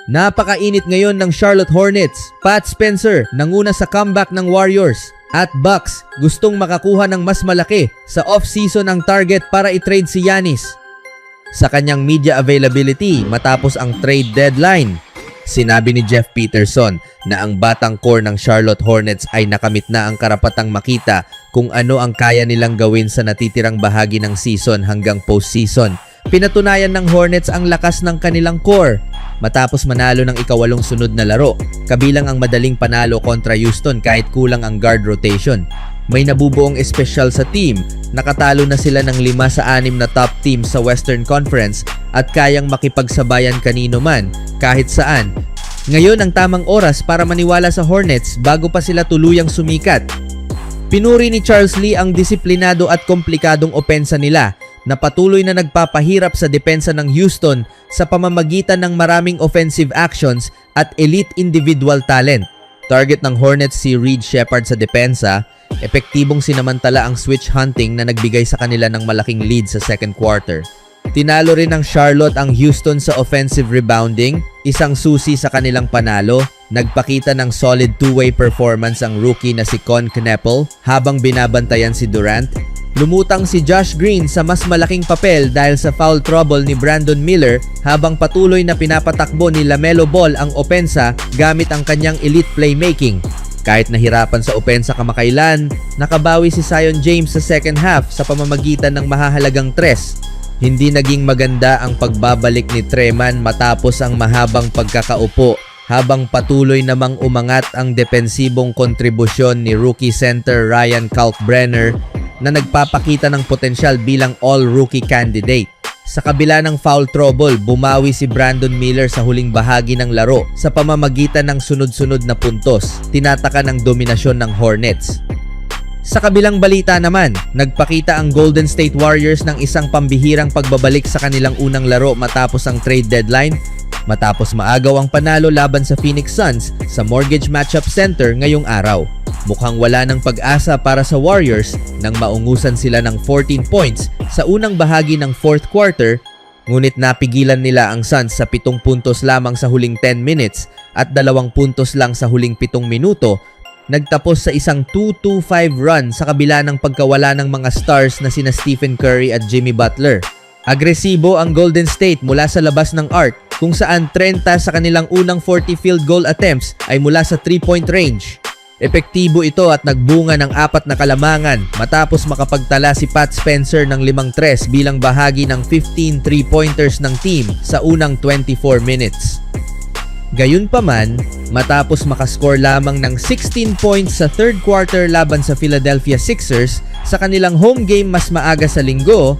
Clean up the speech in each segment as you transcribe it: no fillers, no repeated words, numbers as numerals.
Napakainit ngayon ng Charlotte Hornets. Pat Spencer nanguna sa comeback ng Warriors. At Bucks gustong makakuha ng mas malaki sa off-season ang target para i-trade si Giannis. Sa kanyang media availability matapos ang trade deadline, sinabi ni Jeff Peterson na ang batang core ng Charlotte Hornets ay nakamit na ang karapatang makita kung ano ang kaya nilang gawin sa natitirang bahagi ng season hanggang postseason. Pinatunayan ng Hornets ang lakas ng kanilang core matapos manalo ng ikawalong sunod na laro, kabilang ang madaling panalo kontra Houston kahit kulang ang guard rotation. May nabubuong espesyal sa team, nakatalo na sila ng 5 sa 6 na top team sa Western Conference at kayang makipagsabayan kanino man, kahit saan. Ngayon ang tamang oras para maniwala sa Hornets bago pa sila tuluyang sumikat. Pinuri ni Charles Lee ang disiplinado at komplikadong opensa nila na patuloy na nagpapahirap sa depensa ng Houston sa pamamagitan ng maraming offensive actions at elite individual talent. Target ng Hornets si Reed Sheppard sa depensa, epektibong sinamantala ang switch hunting na nagbigay sa kanila ng malaking lead sa second quarter. Tinalo rin ng Charlotte ang Houston sa offensive rebounding, isang susi sa kanilang panalo. Nagpakita ng solid two-way performance ang rookie na si Con Kneppel habang binabantayan si Durant. Lumutang si Josh Green sa mas malaking papel dahil sa foul trouble ni Brandon Miller habang patuloy na pinapatakbo ni LaMelo Ball ang opensa gamit ang kanyang elite playmaking. Kahit nahirapan sa opensa kamakailan, nakabawi si Zion James sa second half sa pamamagitan ng mahahalagang tres. Hindi naging maganda ang pagbabalik ni Treman matapos ang mahabang pagkakaupo habang patuloy namang umangat ang depensibong kontribusyon ni rookie center Ryan Kalkbrenner na nagpapakita ng potensyal bilang all-rookie candidate. Sa kabila ng foul trouble, bumawi si Brandon Miller sa huling bahagi ng laro sa pamamagitan ng sunod-sunod na puntos, tinataka ng dominasyon ng Hornets. Sa kabilang balita naman, nagpakita ang Golden State Warriors ng isang pambihirang pagbabalik sa kanilang unang laro matapos ang trade deadline, matapos maagaw ang panalo laban sa Phoenix Suns sa Mortgage Matchup Center ngayong araw. Mukhang wala ng pag-asa para sa Warriors nang maungusan sila ng 14 points sa unang bahagi ng fourth quarter, ngunit napigilan nila ang Suns sa 7 puntos lamang sa huling 10 minutes at 2 puntos lang sa huling 7 minuto. Nagtapos sa isang 2-2-5 run sa kabila ng pagkawala ng mga stars na sina Stephen Curry at Jimmy Butler. Agresibo ang Golden State mula sa labas ng arc kung saan 30 sa kanilang unang 40 field goal attempts ay mula sa 3-point range. Epektibo ito at nagbunga ng 4 na kalamangan matapos makapagtala si Pat Spencer ng 5 tres bilang bahagi ng 15 3-pointers ng team sa unang 24 minutes. Gayunpaman, matapos makascore lamang ng 16 points sa third quarter laban sa Philadelphia Sixers sa kanilang home game mas maaga sa linggo,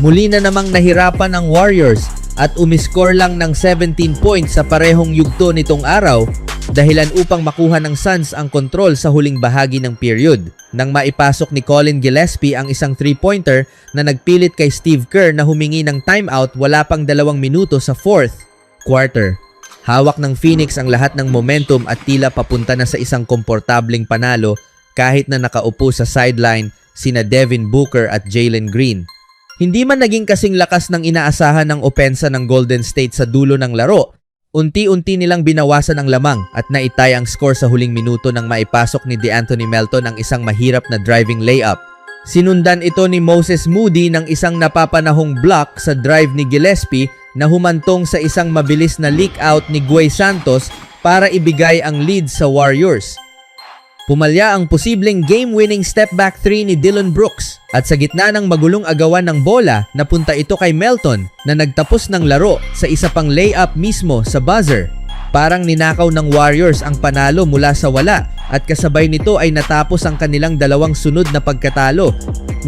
muli na namang nahirapan ang Warriors at umiscore lang ng 17 points sa parehong yugto nitong araw, dahilan upang makuha ng Suns ang kontrol sa huling bahagi ng period nang maipasok ni Colin Gillespie ang isang 3-pointer na nagpilit kay Steve Kerr na humingi ng timeout wala pang 2 minuto sa fourth quarter. Hawak ng Phoenix ang lahat ng momentum at tila papunta na sa isang komportableng panalo kahit na nakaupo sa sideline sina Devin Booker at Jalen Green. Hindi man naging kasing lakas ng inaasahan ng opensa ng Golden State sa dulo ng laro, unti-unti nilang binawasan ang lamang at naitay ang score sa huling minuto nang maipasok ni DeAnthony Melton ang isang mahirap na driving layup. Sinundan ito ni Moses Moody ng isang napapanahong block sa drive ni Gillespie na humantong sa isang mabilis na leak out ni Guy Santos para ibigay ang lead sa Warriors. Pumalya ang posibleng game-winning step-back 3 ni Dillon Brooks at sa gitna ng magulong agawan ng bola, napunta ito kay Melton na nagtapos ng laro sa isa pang layup mismo sa buzzer. Parang ninakaw ng Warriors ang panalo mula sa wala at kasabay nito ay natapos ang kanilang 2 sunod na pagkatalo.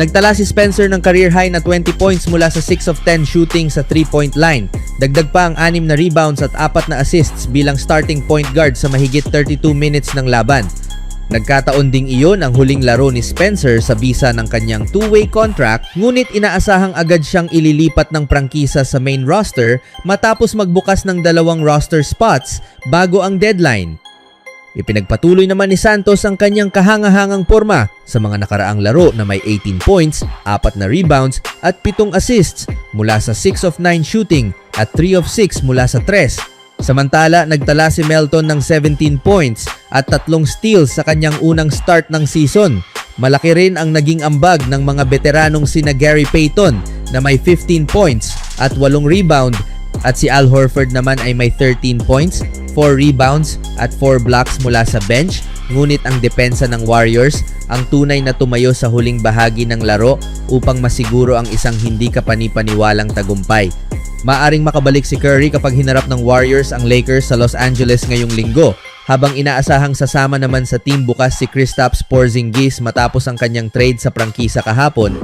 Nagtala si Spencer ng career high na 20 points mula sa 6 of 10 shooting sa 3-point line. Dagdag pa ang 6 na rebounds at 4 na assists bilang starting point guard sa mahigit 32 minutes ng laban. Nagkataon ding iyon ang huling laro ni Spencer sa bisa ng kanyang 2-way contract, ngunit inaasahang agad siyang ililipat ng prangkisa sa main roster matapos magbukas ng 2 roster spots bago ang deadline. Ipinagpatuloy naman ni Santos ang kanyang kahangahangang porma sa mga nakaraang laro na may 18 points, 4 na rebounds at 7 assists mula sa 6 of 9 shooting at 3 of 6 mula sa 3. Samantala, nagtala si Melton ng 17 points at 3 steals sa kanyang unang start ng season. Malaki rin ang naging ambag ng mga veteranong sina Gary Payton na may 15 points at 8 rebound at si Al Horford naman ay may 13 points, 4 rebounds at 4 blocks mula sa bench. Ngunit ang depensa ng Warriors ang tunay na tumayo sa huling bahagi ng laro upang masiguro ang isang hindi kapani-paniwalang tagumpay. Maaring makabalik si Curry kapag hinarap ng Warriors ang Lakers sa Los Angeles ngayong linggo, habang inaasahang sasama naman sa team bukas si Kristaps Porzingis matapos ang kanyang trade sa prangkisa kahapon.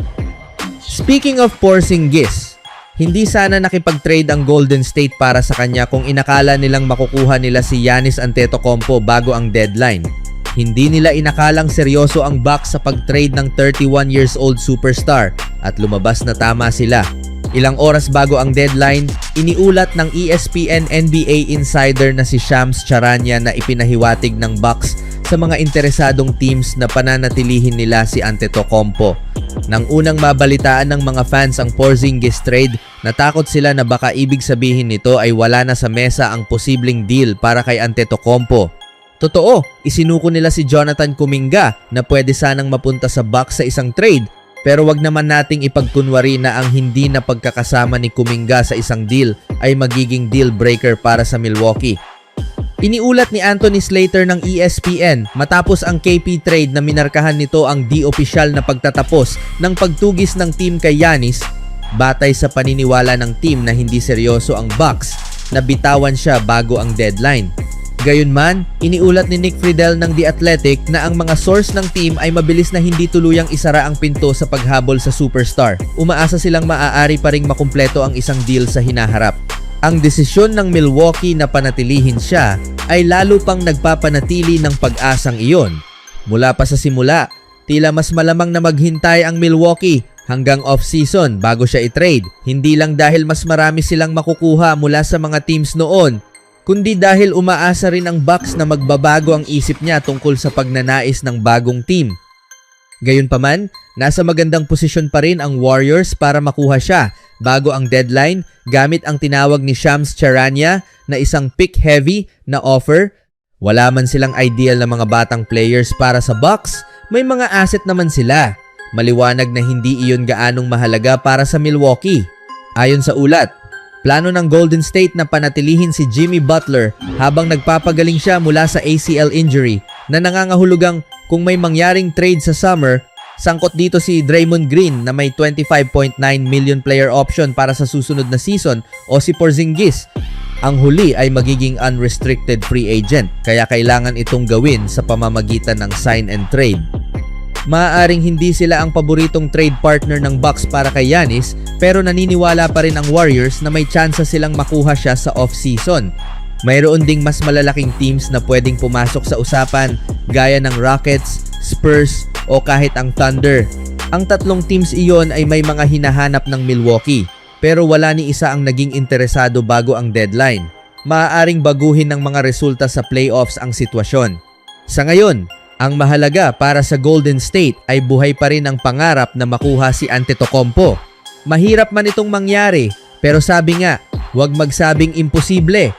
Speaking of Porzingis, hindi sana nakipag-trade ang Golden State para sa kanya kung inakala nilang makukuha nila si Giannis Antetokounmpo bago ang deadline. Hindi nila inakalang seryoso ang Bucks sa pag-trade ng 31 years old superstar at lumabas na tama sila. Ilang oras bago ang deadline, iniulat ng ESPN NBA insider na si Shams Charania na ipinahiwatig ng Bucks sa mga interesadong teams na pananatilihin nila si Antetokounmpo. Nang unang mabalitaan ng mga fans ang Porzingis trade, natakot sila na baka ibig sabihin nito ay wala na sa mesa ang posibleng deal para kay Antetokounmpo. Totoo, isinuko nila si Jonathan Kuminga na pwede sanang mapunta sa Bucks sa isang trade, pero wag naman nating ipagkunwari na ang hindi na pagkakasama ni Kuminga sa isang deal ay magiging deal breaker para sa Milwaukee. Iniulat ni Anthony Slater ng ESPN matapos ang KP trade na minarkahan nito ang di-opisyal na pagtatapos ng pagtugis ng team kay Giannis, batay sa paniniwala ng team na hindi seryoso ang Bucks na bitawan siya bago ang deadline. Gayunman, iniulat ni Nick Friedel ng The Athletic na ang mga source ng team ay mabilis na hindi tuluyang isara ang pinto sa paghabol sa superstar. Umaasa silang maaari pa ring makumpleto ang isang deal sa hinaharap. Ang desisyon ng Milwaukee na panatilihin siya ay lalo pang nagpapanatili ng pag-asang iyon. Mula pa sa simula, tila mas malamang na maghintay ang Milwaukee hanggang off-season bago siya i-trade. Hindi lang dahil mas marami silang makukuha mula sa mga teams noon, kundi dahil umaasa rin ang Bucks na magbabago ang isip niya tungkol sa pagnanais ng bagong team. Gayunpaman, nasa magandang posisyon pa rin ang Warriors para makuha siya bago ang deadline gamit ang tinawag ni Shams Charania na isang pick-heavy na offer. Wala man silang ideal na mga batang players para sa Bucks, may mga asset naman sila. Maliwanag na hindi iyon gaanong mahalaga para sa Milwaukee. Ayon sa ulat, plano ng Golden State na panatilihin si Jimmy Butler habang nagpapagaling siya mula sa ACL injury na nangangahulugang kung may mangyaring trade sa summer, sangkot dito si Draymond Green na may 25.9 million player option para sa susunod na season o si Porzingis. Ang huli ay magiging unrestricted free agent kaya kailangan itong gawin sa pamamagitan ng sign and trade. Maaaring hindi sila ang paboritong trade partner ng Bucks para kay Giannis, pero naniniwala pa rin ang Warriors na may tsansa silang makuha siya sa off-season. Mayroon ding mas malalaking teams na pwedeng pumasok sa usapan gaya ng Rockets, Spurs o kahit ang Thunder. Ang tatlong teams iyon ay may mga hinahanap ng Milwaukee, pero wala ni isa ang naging interesado bago ang deadline. Maaaring baguhin ng mga resulta sa playoffs ang sitwasyon. Sa ngayon, ang mahalaga para sa Golden State ay buhay pa rin ang pangarap na makuha si Antetokounmpo. Mahirap man itong mangyari, pero sabi nga, huwag magsabing imposible